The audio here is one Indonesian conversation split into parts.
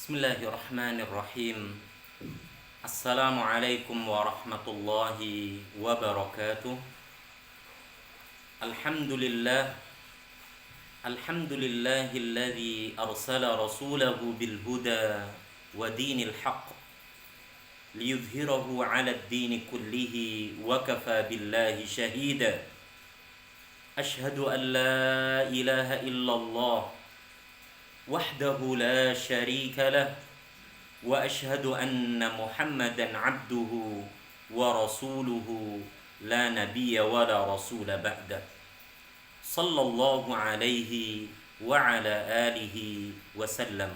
Bismillahirrahmanirrahim. Assalamualaikum warahmatullahi wabarakatuh. Alhamdulillah. Alhamdulillahilladzi arsala rasulahu bil huda wa dinil haqq liyudhhirahu 'ala ad-dini kullihi wa kafa billahi shahida. Ashhadu an la ilaha illallah وحده لا شريك له وأشهد أن محمدا عبده ورسوله لا نبي ولا رسول بعده صلى الله عليه وعلى آله وسلم.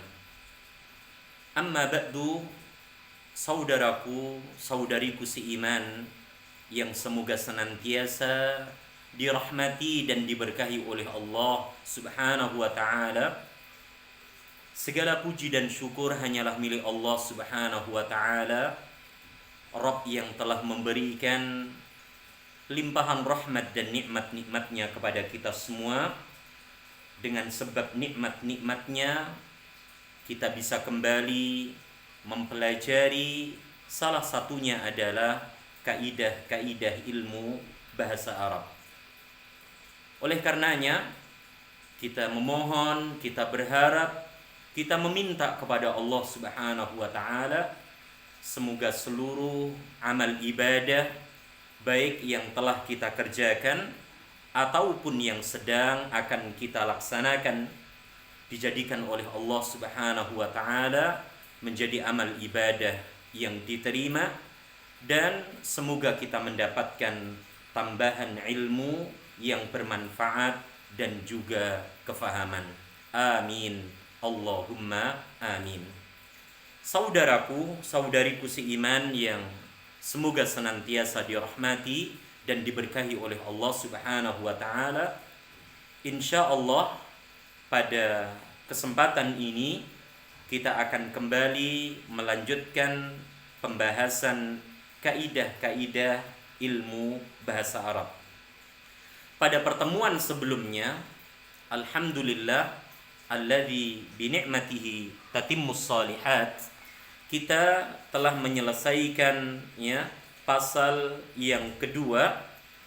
أما بعد, saudaraku, saudariku seiman yang semoga senantiasa dirahmati dan diberkahi oleh Allah Subhanahu wa ta'ala. Segala puji dan syukur hanyalah milik Allah Subhanahu wa ta'ala, Rabb yang telah memberikan limpahan rahmat dan nikmat-nikmatnya kepada kita semua. Dengan sebab nikmat-nikmatnya kita bisa kembali mempelajari, salah satunya adalah kaidah-kaidah ilmu bahasa Arab. Oleh karenanya kita memohon, kita berharap, kita meminta kepada Allah Subhanahu wa ta'ala, semoga seluruh amal ibadah, baik yang telah kita kerjakan ataupun yang sedang akan kita laksanakan, dijadikan oleh Allah Subhanahu wa ta'ala menjadi amal ibadah yang diterima, dan semoga kita mendapatkan tambahan ilmu yang bermanfaat dan juga kefahaman. Amin. Allahumma amin. Saudaraku, saudariku seiman yang semoga senantiasa dirahmati dan diberkahi oleh Allah Subhanahu wa ta'ala. Insyaallah pada kesempatan ini kita akan kembali melanjutkan pembahasan kaidah-kaidah ilmu bahasa Arab. Pada pertemuan sebelumnya, alhamdulillah alladzi bi ni'matihi tatimmus shalihat, kita telah menyelesaikan pasal yang kedua,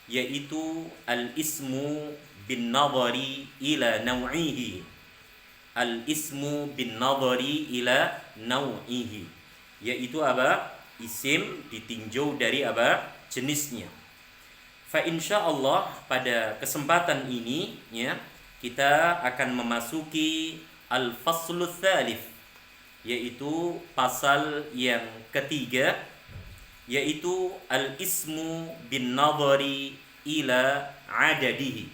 yaitu al-ismu bin nadhari ila naw'ihi. Al-ismu bin nadhari ila naw'ihi, yaitu apa? Isim ditinjau dari apa? Jenisnya. Fa insyaallah pada kesempatan ini kita akan memasuki al-faslu tsalits, yaitu pasal yang ketiga, yaitu al-ismu bin nadhari ila adadihi.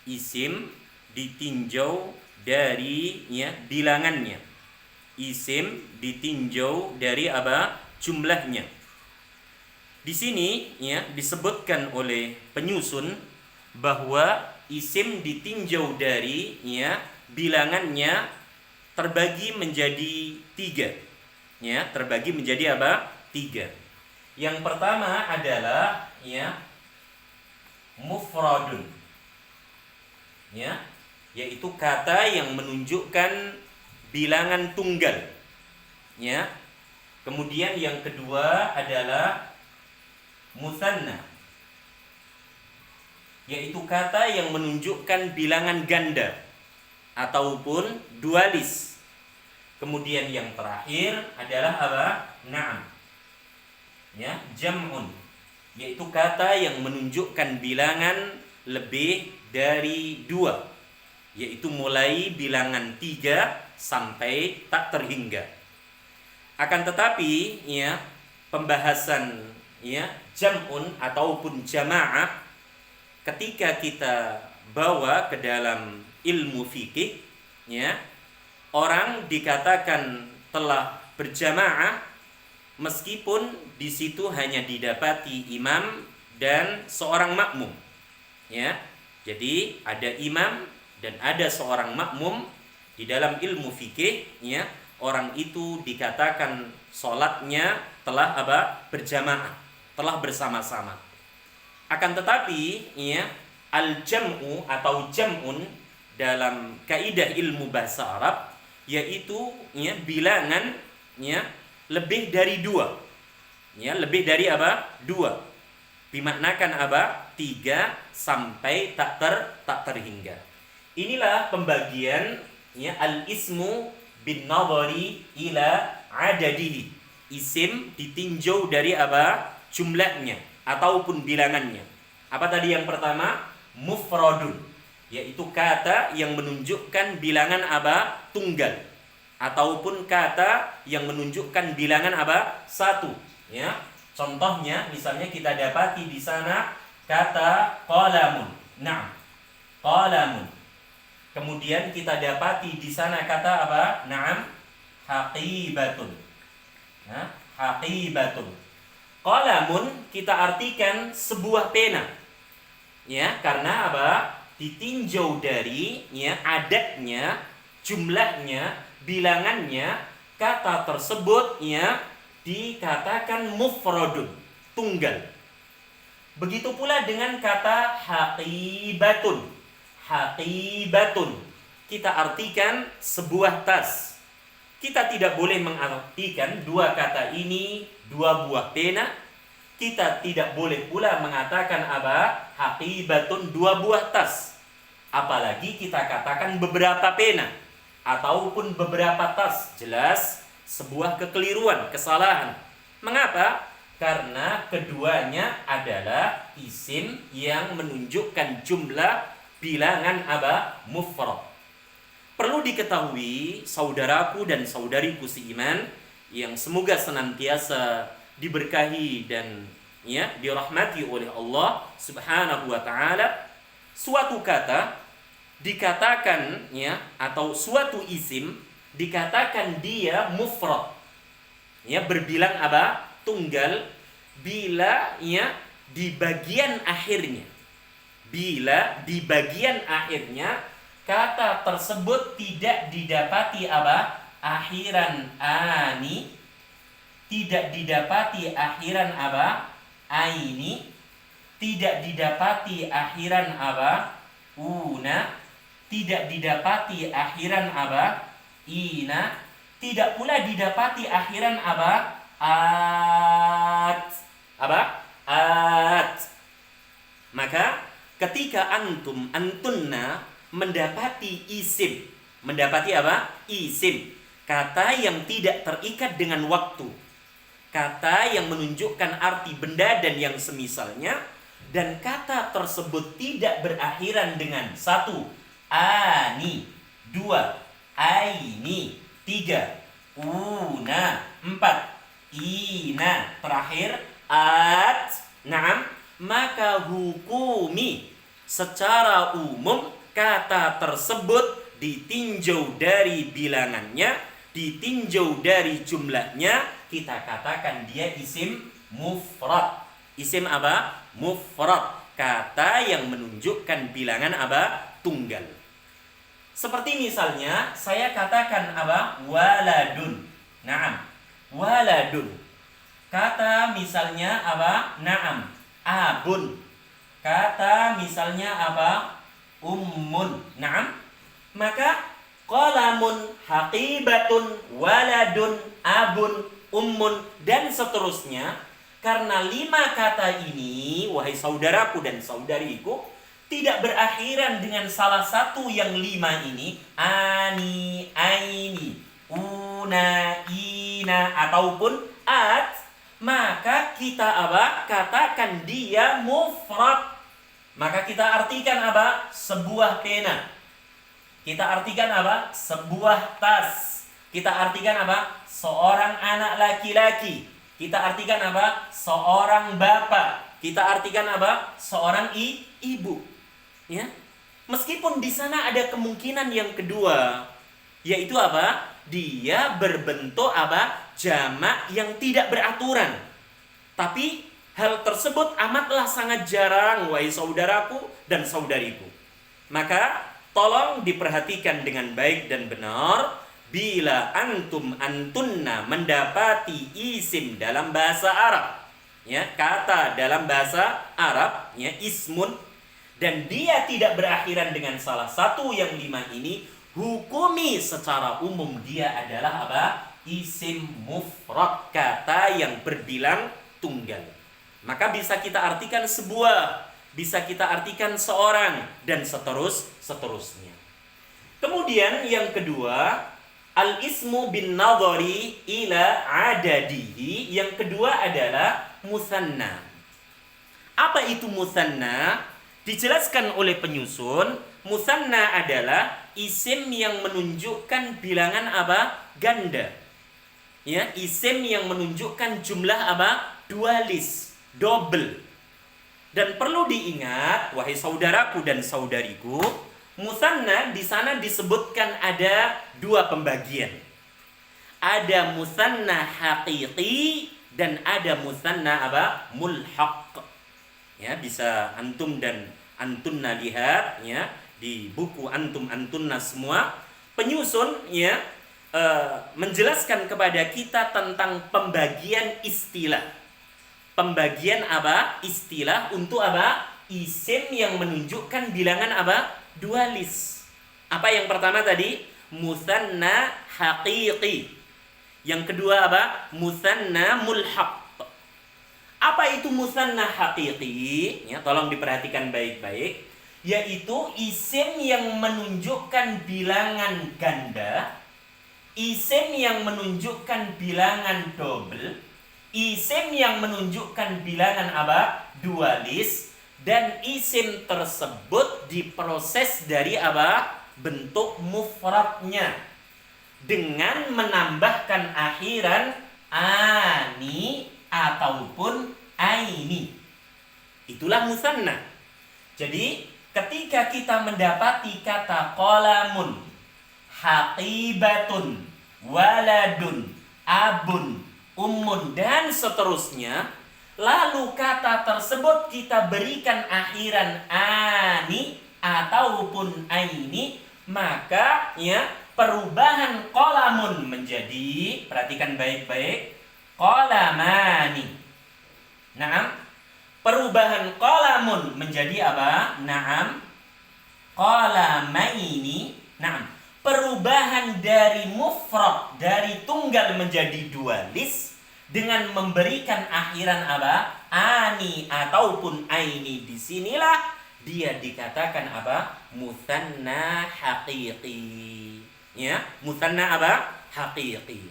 Isim ditinjau dari bilangannya. Isim ditinjau dari apa? Jumlahnya. Di sini disebutkan oleh penyusun bahwa isim ditinjau dari bilangannya terbagi menjadi tiga. Terbagi menjadi apa? Tiga. Yang pertama adalah mufradun, yaitu kata yang menunjukkan bilangan tunggal. Kemudian yang kedua adalah musanna, yaitu kata yang menunjukkan bilangan ganda ataupun dualis. Kemudian yang terakhir adalah apa? Na'am. Jam'un, yaitu kata yang menunjukkan bilangan lebih dari dua, yaitu mulai bilangan 3 sampai tak terhingga. Akan tetapi pembahasan jam'un ataupun jama'ah ketika kita bawa ke dalam ilmu fikih, orang dikatakan telah berjamaah meskipun di situ hanya didapati imam dan seorang makmum. Jadi ada imam dan ada seorang makmum. Di dalam ilmu fikih, orang itu dikatakan sholatnya telah berjamaah, telah bersama-sama. Akan tetapi al-jam'u atau jam'un dalam kaidah ilmu bahasa Arab yaitu ya bilangan ya lebih dari 2. Ya, lebih dari apa? 2. Dimaknakan apa? 3 sampai tak terhingga. Inilah pembagian ya al-ismu bin nadhari ila adadihi. Isim ditinjau dari apa? Jumlahnya ataupun bilangannya. Apa tadi yang pertama? Mufradun, yaitu kata yang menunjukkan bilangan apa? Tunggal, ataupun kata yang menunjukkan bilangan apa? 1. Ya. Contohnya misalnya kita dapati di sana kata qalamun. Nah, qalamun. Kemudian kita dapati di sana kata apa? Naam, haqibatun. Nah, haqibatun. Qalamun kita artikan sebuah pena. Ya, karena apa? Ditinjau dari ya adatnya, jumlahnya, bilangannya, kata tersebut ya dikatakan mufradun, tunggal. Begitu pula dengan kata haqibatun. Haqibatun kita artikan sebuah tas. Kita tidak boleh mengartikan dua kata ini dua buah pena. Kita tidak boleh pula mengatakan apa? Haqibatun, dua buah tas. Apalagi kita katakan beberapa pena ataupun beberapa tas. Jelas sebuah kekeliruan, kesalahan. Mengapa? Karena keduanya adalah isim yang menunjukkan jumlah bilangan apa? Mufrad. Perlu diketahui saudaraku dan saudariku seiman yang semoga senantiasa diberkahi dan ya dirahmati oleh Allah Subhanahu wa taala, suatu kata dikatakan ya atau suatu isim dikatakan dia mufrad. Ya, berbilang apa? Tunggal bila ya di bagian akhirnya. Bila di bagian akhirnya kata tersebut tidak didapati apa? Akhiran ani, tidak didapati akhiran apa? Aini, tidak didapati akhiran apa? Una, tidak didapati akhiran apa? Ina, tidak pula didapati akhiran apa? At. Apa? At. Maka ketika antum, antunna mendapati isim, mendapati apa? Isim, kata yang tidak terikat dengan waktu, kata yang menunjukkan arti benda dan yang semisalnya, dan kata tersebut tidak berakhiran dengan 1 ani, 2 aini, 3 una, 4 ina, terakhir at. Naam, maka hukumi secara umum kata tersebut ditinjau dari bilangannya, ditinjau dari jumlahnya, kita katakan dia isim mufrad. Isim apa? Mufrad. Kata yang menunjukkan bilangan apa? Tunggal. Seperti misalnya saya katakan apa? Waladun. Naam. Waladun. Kata misalnya apa? Naam. Abun. Kata misalnya apa? Ummun. Naam. Maka qalamun, haqibatun, waladun, abun, ummun, dan seterusnya. Karena 5 kata ini, wahai saudaraku dan saudariku, tidak berakhiran dengan salah satu yang 5 ini, ani, aini, una, ina, ataupun at, maka kita apa? Katakan dia mufrad. Maka kita artikan apa? Sebuah pena. Kita artikan apa? Sebuah tas. Kita artikan apa? Seorang anak laki-laki. Kita artikan apa? Seorang bapak. Kita artikan apa? Seorang ibu. Ya. Meskipun di sana ada kemungkinan yang kedua, yaitu apa? Dia berbentuk apa? Jamak yang tidak beraturan. Tapi hal tersebut amatlah sangat jarang, wahai saudaraku dan saudariku. Maka tolong diperhatikan dengan baik dan benar. Bila antum antunna mendapati isim dalam bahasa Arab, ya, kata dalam bahasa Arab, ya, ismun, dan dia tidak berakhiran dengan salah satu yang 5 ini, hukumi secara umum dia adalah apa? Isim mufrad, kata yang berbilang tunggal. Maka bisa kita artikan sebuah, bisa kita artikan seorang, dan seterusnya. Kemudian yang kedua, al-ismu bin nadhari ila adadihi. Yang kedua adalah musanna. Apa itu musanna? Dijelaskan oleh penyusun, musanna adalah isim yang menunjukkan bilangan apa? Ganda. Ya, isim yang menunjukkan jumlah apa? Dualis, double. Dan perlu diingat, wahai saudaraku dan saudariku, musanna di sana disebutkan ada dua pembagian. Ada musanna haqiqi dan ada musanna apa? Mulhaq. Ya, bisa antum dan antunna lihat ya di buku antum antunna semua. Penyusun ya menjelaskan kepada kita tentang pembagian istilah. Pembagian apa? Istilah untuk apa? Isim yang menunjukkan bilangan apa? Dualis. Apa yang pertama tadi? Musanna haqiqi. Yang kedua apa? Musanna mulhaq. Apa itu musanna haqiqi? Ya, tolong diperhatikan baik-baik. Yaitu isim yang menunjukkan bilangan ganda, isim yang menunjukkan bilangan double, isim yang menunjukkan bilangan apa? Dualis, dan isim tersebut diproses dari apa? Bentuk mufradnya dengan menambahkan akhiran ani ataupun aini. Itulah musanna. Jadi ketika kita mendapati kata qalamun, haqibatun, waladun, abun, ummun, dan seterusnya, lalu kata tersebut kita berikan akhiran ani ataupun aini, maka ya perubahan qalamun menjadi, perhatikan baik-baik, qalamani. Naam. Perubahan qalamun menjadi apa? Naam. Qalamaini. Naam. Perubahan dari mufrad, dari tunggal menjadi dualis dengan memberikan akhiran apa? Ani ataupun aini. Disinilah dia dikatakan apa? Musanna haqiqi. Ya, musanna apa? Haqiqi.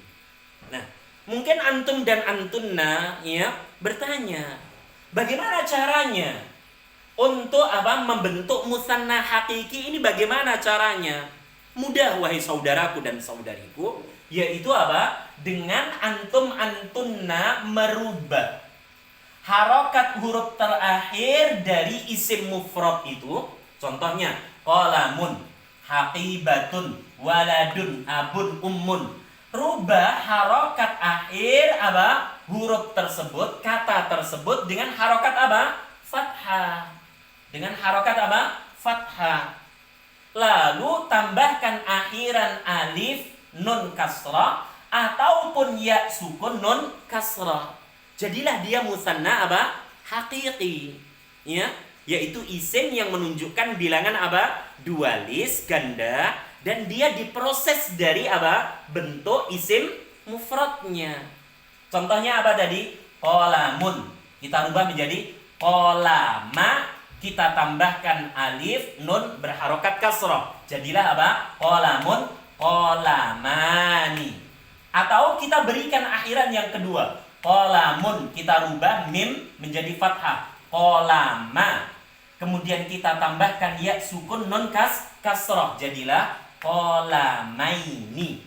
Nah, mungkin antum dan antunna ya bertanya, bagaimana caranya untuk apa membentuk musanna haqiqi ini, bagaimana caranya? Mudah wahai saudaraku dan saudariku, yaitu apa? Dengan antum antunna merubah harokat huruf terakhir dari isim mufrad itu. Contohnya qalamun, haqibatun, waladun, abun, ummun. Rubah harokat akhir apa? Huruf tersebut, kata tersebut dengan harokat apa? Fathah. Dengan harokat apa? Fathah. Lalu tambahkan akhiran alif nun kasrah ataupun ya sukun nun kasrah. Jadilah dia musanna apa? Haqiqi. Ya, yaitu isim yang menunjukkan bilangan apa? Dualis, ganda, dan dia diproses dari apa? Bentuk isim mufradnya. Contohnya apa tadi? Qalamun. Kita rubah menjadi qalama, kita tambahkan alif nun berharokat kasrah. Jadilah apa? Qalamun, qalamani. Atau kita berikan akhiran yang kedua. Qalamun, kita rubah mim menjadi fathah. Qalama. Kemudian kita tambahkan ya sukun nun kasrah. Jadilah qalamaini.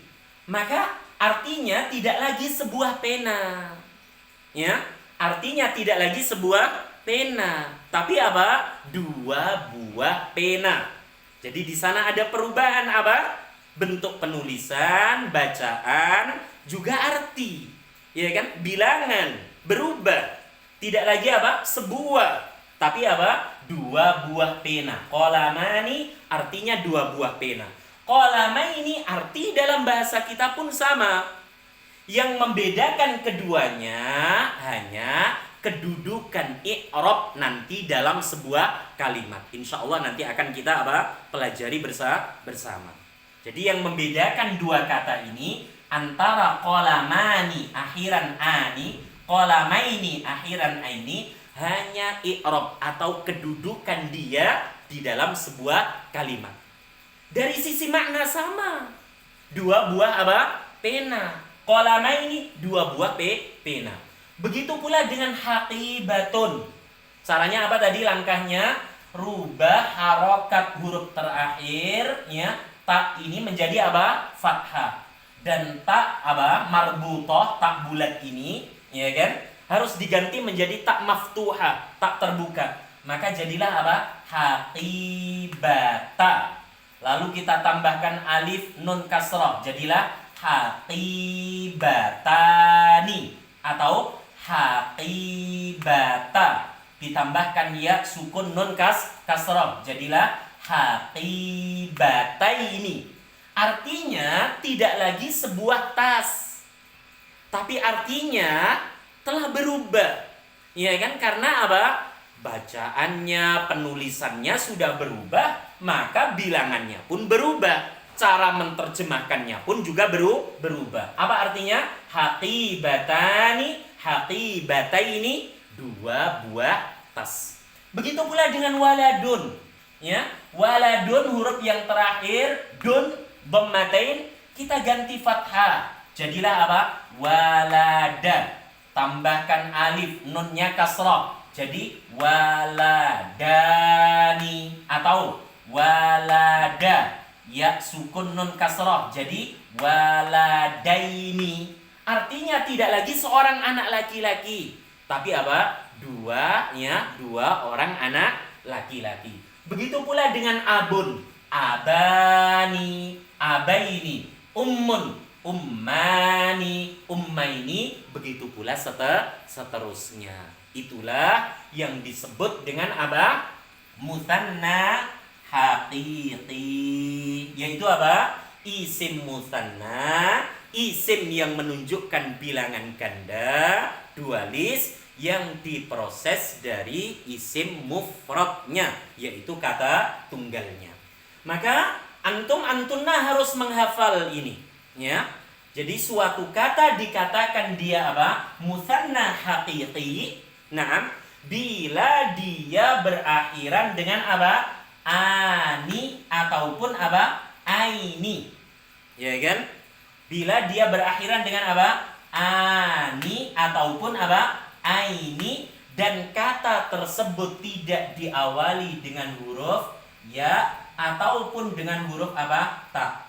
Maka artinya tidak lagi sebuah pena. Ya, artinya tidak lagi sebuah pena, tapi apa? Dua buah pena. Jadi di sana ada perubahan apa? Bentuk penulisan, bacaan, juga arti. Ya kan? Bilangan berubah. Tidak lagi apa? Sebuah, tapi apa? Dua buah pena. Qalamani artinya dua buah pena. Qalamaini arti dalam bahasa kita pun sama. Yang membedakan keduanya hanya kedudukan i'rab nanti dalam sebuah kalimat. Insya Allah nanti akan kita apa? Pelajari bersama. Jadi yang membedakan dua kata ini antara qalamani akhiran ani, qalamaini akhiran aini hanya i'rab atau kedudukan dia di dalam sebuah kalimat. Dari sisi makna sama. Dua buah apa? Pena. Qalamaini dua buah pena. Begitu pula dengan haqibatun. Caranya apa tadi langkahnya? Rubah harokat huruf terakhir ya, tak ini menjadi apa? Fathah. Dan tak apa? Marbutoh, tak bulat ini, ya kan? Harus diganti menjadi tak maftuhah, tak terbuka. Maka jadilah apa? Haqibata. Lalu kita tambahkan alif nun kasrah, jadilah haqibatani atau haqibata. Ditambahkan ya sukun nun kasrah, jadilah haqibataini. Artinya tidak lagi sebuah tas, tapi artinya telah berubah. Ya kan? Karena apa? Bacaannya, penulisannya sudah berubah, maka bilangannya pun berubah. Cara menerjemahkannya pun juga berubah. Apa artinya? Haqibatani, haqibataini, dua buah tas. Begitu pula dengan waladun. Ya, waladun huruf yang terakhir dun dhammatain kita ganti fathah. Jadilah apa? Walada. Tambahkan alif, nunnya kasrah. Jadi waladani atau walada. Ya sukun nun kasrah. Jadi waladaini. Artinya tidak lagi seorang anak laki-laki, tapi apa? Dua orang anak laki-laki. Begitu pula dengan abun, abani, abaini, ummun, ummani, ummaini, begitu pula seterusnya. Itulah yang disebut dengan apa? Mutsanna haqiqi. Yaitu apa? Isim mutsanna, isim yang menunjukkan bilangan ganda, dualis, yang diproses dari isim mufradnya, yaitu kata tunggalnya. Maka antum-antunna harus menghafal ini, ya. Jadi suatu kata dikatakan dia apa? Mutsanna haqiqi. Nah, bila dia berakhiran dengan apa? Ani ataupun apa? Aini. Ya kan? Bila dia berakhiran dengan apa? Ani ataupun apa? Aini, dan kata tersebut tidak diawali dengan huruf ya ataupun dengan huruf apa? Ta.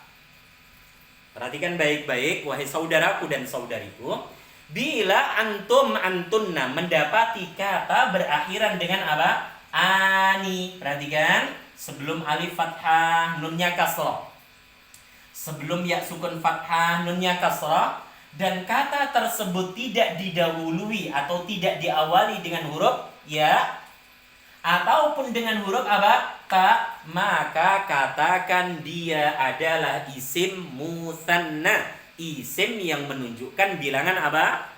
Perhatikan baik-baik wahai saudaraku dan saudariku. Bila antunna mendapati kata berakhiran dengan apa? Ani. Perhatikan, sebelum alif fathah nunnya kasrah, sebelum ya sukun fathah nunnya kasrah, dan kata tersebut tidak didahului atau tidak diawali dengan huruf ya ataupun dengan huruf apa? Ta, maka katakan dia adalah isim mutsanna, isim yang menunjukkan bilangan apa?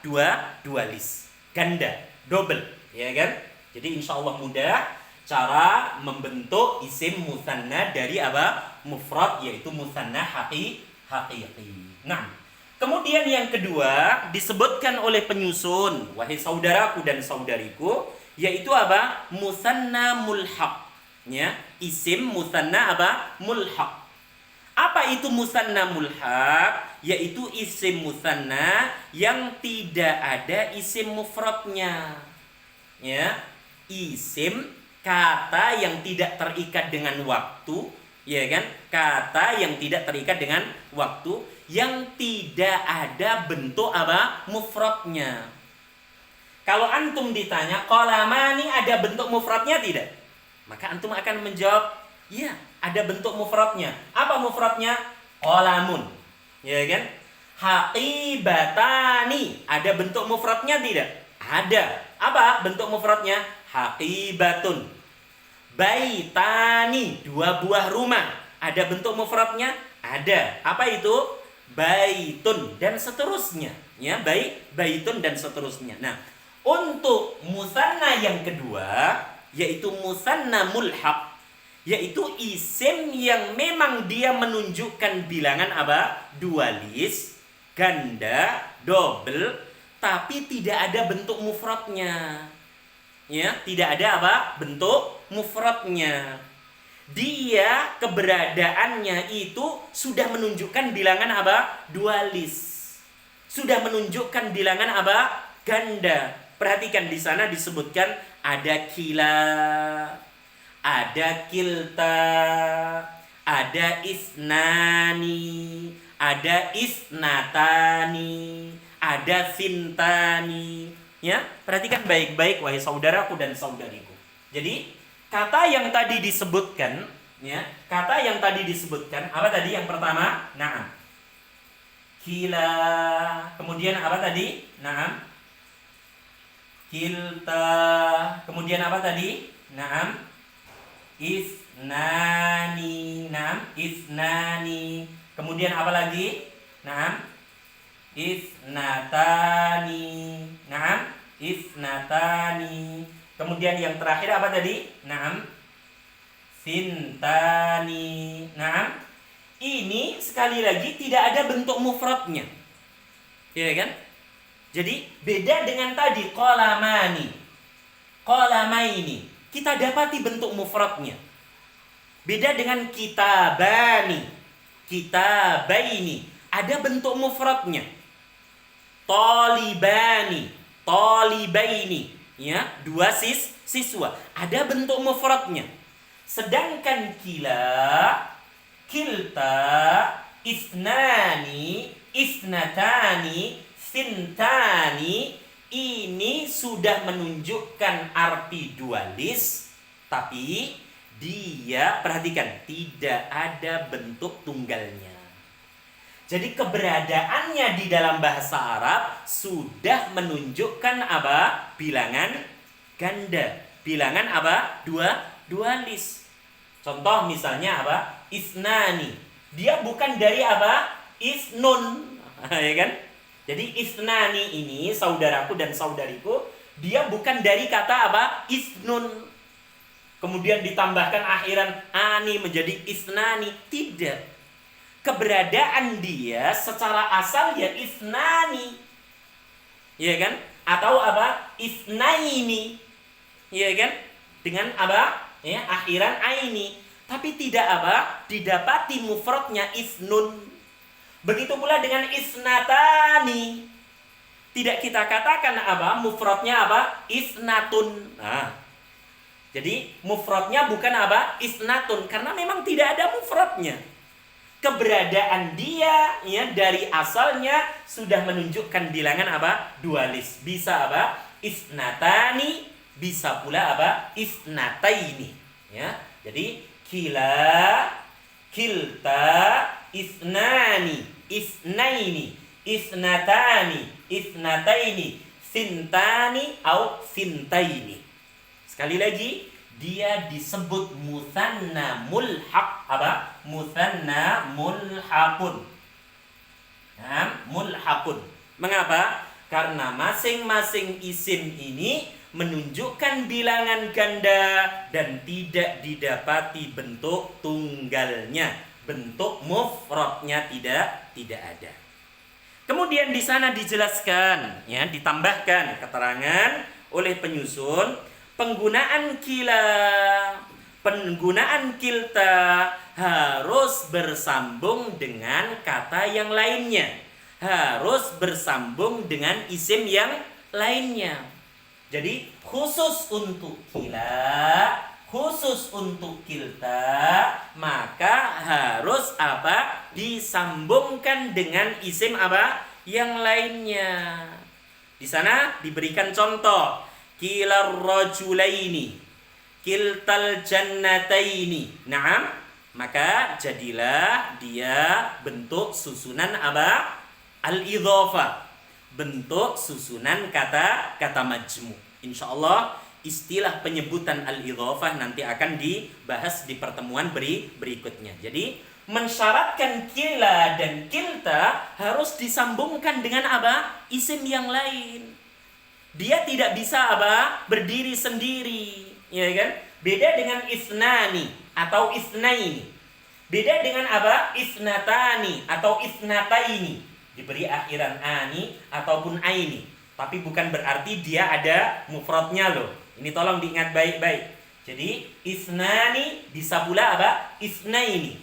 Dualis, ganda, double, ya kan? Jadi insya Allah mudah cara membentuk isim mutsanna dari apa? Mufrad, yaitu mutsanna haqiqi. Nah, kemudian yang kedua disebutkan oleh penyusun, wahai saudaraku dan saudariku, yaitu apa? Mutsanna mulhaq. Ya, isim mutsanna apa? Mulhaq. Apa itu mutsanna mulhaq? Yaitu isim mutsanna yang tidak ada isim mufradnya. Ya, isim kata yang tidak terikat dengan waktu, ya kan? Kata yang tidak terikat dengan waktu, yang tidak ada bentuk apa? Mufradnya. Kalau antum ditanya qalamani ada bentuk mufradnya tidak? Maka antum akan menjawab, iya, ada bentuk mufradnya. Apa mufradnya? Qalamun. Ya kan? Haqibatani ada bentuk mufradnya tidak? Ada. Apa bentuk mufradnya? Haqibatun. Baitani, dua buah rumah. Ada bentuk mufradnya? Ada. Apa itu? Baitun dan seterusnya, ya, baitun dan seterusnya. Nah, untuk mutsanna yang kedua yaitu mutsanna mulhaq, yaitu isim yang memang dia menunjukkan bilangan apa? Dualis, ganda, double, tapi tidak ada bentuk mufradnya. Ya, tidak ada apa? Bentuk mufradnya. Dia keberadaannya itu sudah menunjukkan bilangan apa? Dualis. Sudah menunjukkan bilangan apa? Ganda. Perhatikan di sana disebutkan ada kila, ada kilta, ada isnani, ada isnatani, ada sintani. Ya, perhatikan baik-baik wahai saudaraku dan saudariku. Jadi kata yang tadi disebutkan, ya, kata yang tadi disebutkan apa tadi? Yang pertama, na'am. Kila. Kemudian apa tadi? Na'am. Kilta. Kemudian apa tadi? Na'am. Isnani. Na'am. Isnani. Kemudian apa lagi? Na'am. Isnatani. Na'am. Isnatani. Kemudian yang terakhir apa tadi? Na'am. Sintani. Na'am. Ini sekali lagi tidak ada bentuk mufradnya. Ya kan? Jadi beda dengan tadi qalamani, qalamaini. Kita dapati bentuk mufradnya. Beda dengan kitabani, kitabaini. Ada bentuk mufradnya. Talibani, talibaini. Ya, dua siswa. Ada bentuk mufradnya. Sedangkan kila, kilta, isnani, isnatani, sintani, ini sudah menunjukkan arti dualis, tapi dia, perhatikan, tidak ada bentuk tunggalnya. Jadi keberadaannya di dalam bahasa Arab sudah menunjukkan apa? Bilangan ganda. Bilangan apa? Dualis. Contoh misalnya apa? Isnani. Dia bukan dari apa? Isnun. Ya kan? Jadi isnani ini, saudaraku dan saudariku, dia bukan dari kata apa? Isnun. Kemudian ditambahkan akhiran ani menjadi isnani. Tidak. Keberadaan dia secara asal ya isnani. Ya kan? Atau apa? Isnaini. Ya kan? Dengan apa? Ya, akhiran aini. Tapi tidak apa? Didapati mufradnya isnun. Begitu pula dengan isnatani. Tidak kita katakan apa? Mufradnya apa? Isnatun. Nah. Jadi mufradnya bukan apa? Isnatun, karena memang tidak ada mufradnya. Keberadaan dia ya dari asalnya sudah menunjukkan bilangan apa? Dualis. Bisa apa? Isnatani, bisa pula apa? Isnataini. Ya. Jadi kila, kilta, isnani, isnaini, isnatani, isnataini, sintani atau sintaini. Sekali lagi, dia disebut musanna mulhaq. Apa? Musanna mulhaqun. Nah, mulhaqun. Mengapa? Karena masing-masing isim ini menunjukkan bilangan ganda dan tidak didapati bentuk tunggalnya. Bentuk mufradnya tidak ada. Kemudian di sana dijelaskan, ya, ditambahkan keterangan oleh penyusun penggunaan kila, penggunaan kilta harus bersambung dengan kata yang lainnya, harus bersambung dengan isim yang lainnya. Jadi khusus untuk kila, khusus untuk kilta, maka harus apa? Disambungkan dengan isim apa? Yang lainnya. Di sana diberikan contoh. Kilar rajulaini, kiltal jannataini. Naam, maka jadilah dia bentuk susunan apa? Al-idhafah. Bentuk susunan kata majmu'. Insyaallah istilah penyebutan al-idhafah nanti akan dibahas di pertemuan berikutnya. Jadi mensyaratkan kila dan kilta harus disambungkan dengan apa? Isim yang lain. Dia tidak bisa apa? Berdiri sendiri, ya kan? Beda dengan isnani. atau isnaini. Beda dengan apa? Isnatani atau isnataini. Diberi akhiran ani ataupun aini. Tapi bukan berarti dia ada mufradnya loh. Ini tolong diingat baik-baik. Jadi isnani bisa pula apa? Isnaini.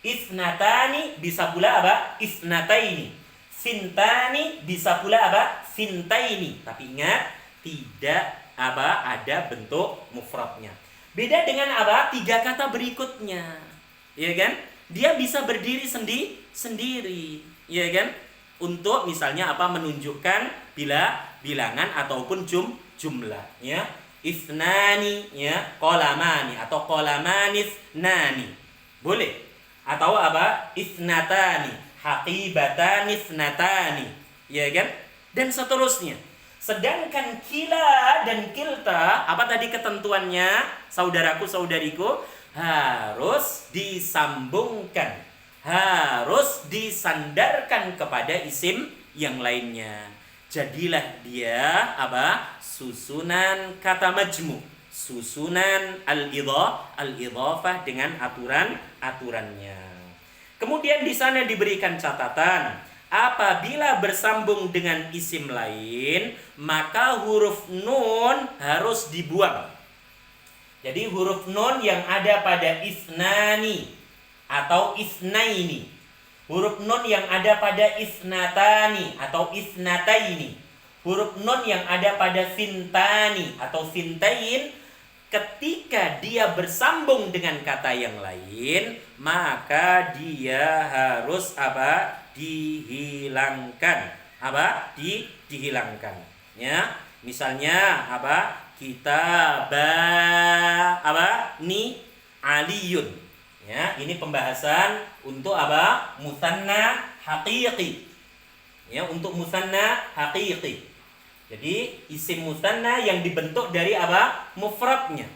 Isnatani bisa pula apa? Isnataini. Sintani bisa pula apa? Sintaini. Tapi ingat, tidak apa ada bentuk mufradnya. Beda dengan apa? 3 kata berikutnya. Ya kan? Dia bisa berdiri sendiri. Ya kan? Untuk misalnya apa? Menunjukkan bilangan ataupun jumlah, ya. Isnani, ya, qalamani atau qalamanis nani. Boleh. Atau apa? Isnatani, haqibatanis natani. Ya kan? Dan seterusnya. Sedangkan kila dan kilta, apa tadi ketentuannya? Saudaraku, saudariku, harus disambungkan, harus disandarkan kepada isim yang lainnya. Jadilah dia apa? Susunan kata majmu, susunan al-idhafah dengan aturannya. Kemudian di sana diberikan catatan, apabila bersambung dengan isim lain, maka huruf nun harus dibuang. Jadi huruf nun yang ada pada isnani atau isnaini, huruf nun yang ada pada isnatani atau isnataini, huruf nun yang ada pada sintani atau sintain, ketika dia bersambung dengan kata yang lain, maka dia harus apa? Dihilangkan. Apa? Dihilangkan. Ya. Misalnya apa? Ni aliyun. Ya, ini pembahasan untuk apa? Musanna haqiqi. Ya, untuk musanna haqiqi. Jadi isim musanna yang dibentuk dari apa? Mufradnya.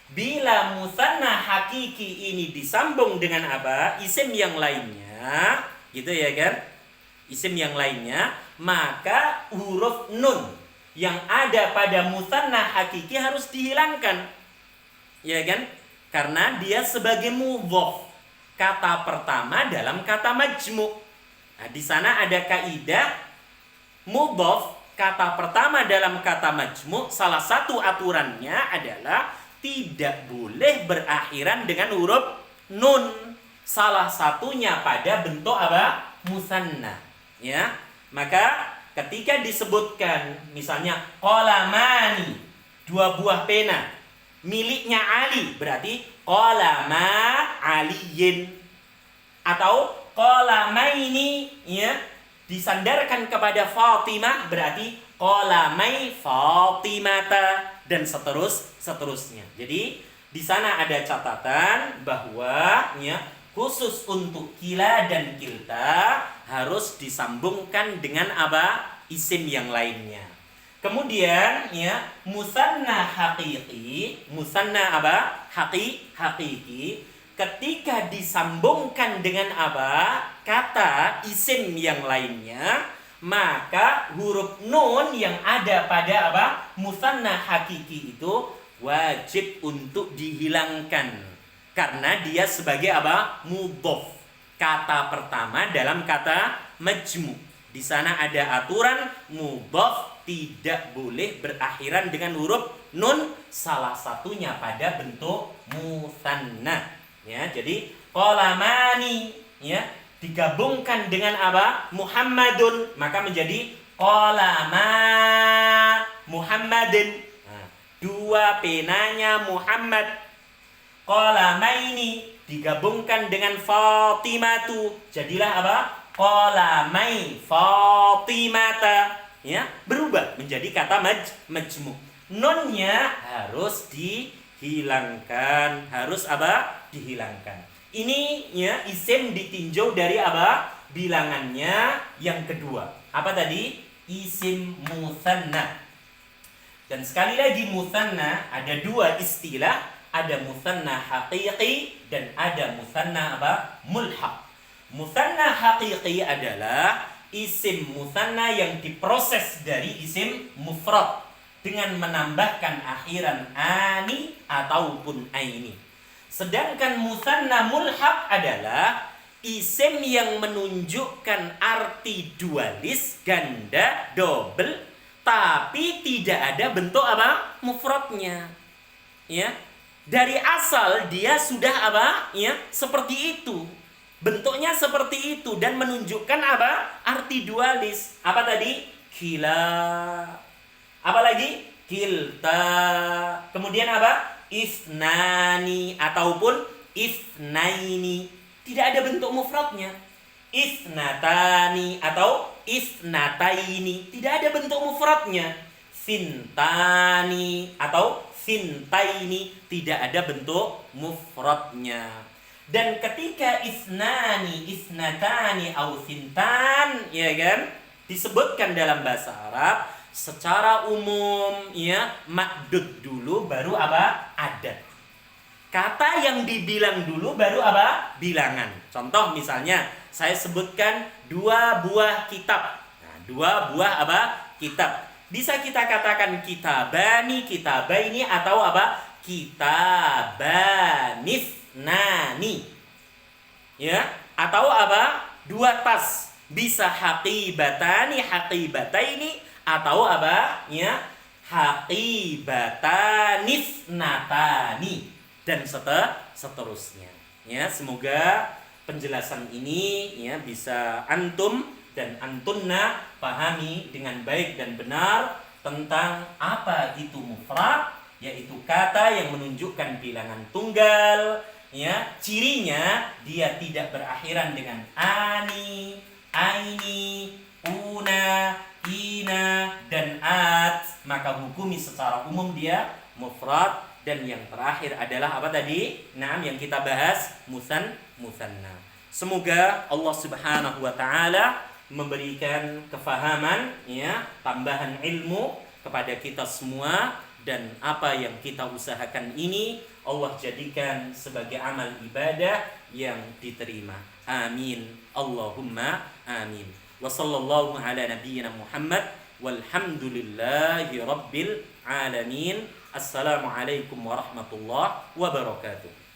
Bila musanna hakiki ini disambung dengan apa? Isim yang lainnya, gitu ya kan? Isim yang lainnya, maka huruf nun yang ada pada musanna hakiki harus dihilangkan. Ya kan? Karena dia sebagai mudhaf, kata pertama dalam kata majmu'. Nah, di sana ada kaidah mudhaf, kata pertama dalam kata majmu', salah satu aturannya adalah tidak boleh berakhiran dengan huruf nun. Salah satunya pada bentuk apa? Musanna. Ya. Maka ketika disebutkan misalnya qalamani, 2 buah pena miliknya Ali, berarti qalama aliyin. Atau qalamaini, ya, disandarkan kepada Fatimah, berarti qalamai Fatimata, dan seterusnya. Jadi di sana ada catatan bahwa, ya, khusus untuk kila dan kilta harus disambungkan dengan apa? Isim yang lainnya. Kemudian, ya, musanna haqiqi, musanna apa? Haqiqi, ketika disambungkan dengan apa? Kata isim yang lainnya, maka huruf nun yang ada pada apa? Musanna haqiqi itu wajib untuk dihilangkan. Karena dia sebagai apa? Mudhaf, kata pertama dalam kata majmu'. Di sana ada aturan mudhaf tidak boleh berakhiran dengan huruf nun, salah satunya pada bentuk musanna. Ya, jadi qalamani, ya, digabungkan dengan apa? Muhammadun, maka menjadi qalama Muhammadin. Nah, 2 penanya Muhammad. Qalamaini digabungkan dengan Fatimatu, jadilah apa? Qalamai Fatimata. Ya, berubah menjadi kata majmu'. Nunnya harus dihilangkan, harus apa? Dihilangkan. Ini, ya, isim ditinjau dari apa? Bilangannya yang kedua. Apa tadi? Isim musanna. Dan sekali lagi musanna ada 2 istilah. Ada musanna haqiqi dan ada musanna apa? Mulhaq. Musanna haqiqi adalah isim musanna yang diproses dari isim mufrad dengan menambahkan akhiran ani ataupun aini. Sedangkan musanna mulhaq adalah isim yang menunjukkan arti dualis, ganda, double, tapi tidak ada bentuk apa? Mufradnya. Ya. Dari asal dia sudah apa? Ya, seperti itu. Bentuknya seperti itu dan menunjukkan apa? Arti dualis. Apa tadi? Kila. Apa lagi? Kilta. Kemudian apa? Isnani ataupun isnaini. Tidak ada bentuk mufradnya. Isnatani atau isnataini. Tidak ada bentuk mufradnya. Sintani atau sintaini. Tidak ada bentuk mufradnya. Dan ketika isnani, isnatani, atau sintan, ya kan, disebutkan dalam bahasa Arab secara umum, ya, ma'dud dulu baru apa? Adat. Kata yang dibilang dulu baru apa? Bilangan. Contoh misalnya, saya sebutkan 2 buah kitab. Nah, 2 buah apa? Kitab. Bisa kita katakan kitabani, kitabaini, atau apa? Kitabanisnani. Ya, atau apa? 2 tas. Bisa haqibatani, haqibataini, atau apa? Ya, haqibatanisnatani. Dan seterusnya. Ya, semoga penjelasan ini ya bisa antum dan antunna pahami dengan baik dan benar tentang apa itu mufrad, yaitu kata yang menunjukkan bilangan tunggal. Ya, cirinya dia tidak berakhiran dengan ani, aini, una, ina, dan at, maka hukumi secara umum dia mufrad. Dan yang terakhir adalah apa tadi? Naam, yang kita bahas musanna. Semoga Allah Subhanahu wa taala memberikan kefahaman, ya, tambahan ilmu kepada kita semua, dan apa yang kita usahakan ini Allah jadikan sebagai amal ibadah yang diterima. Amin. Allahumma amin. Wa sallallahu ala nabiyyina Muhammad walhamdulillahi rabbil alamin. Assalamualaikum warahmatullahi wabarakatuh.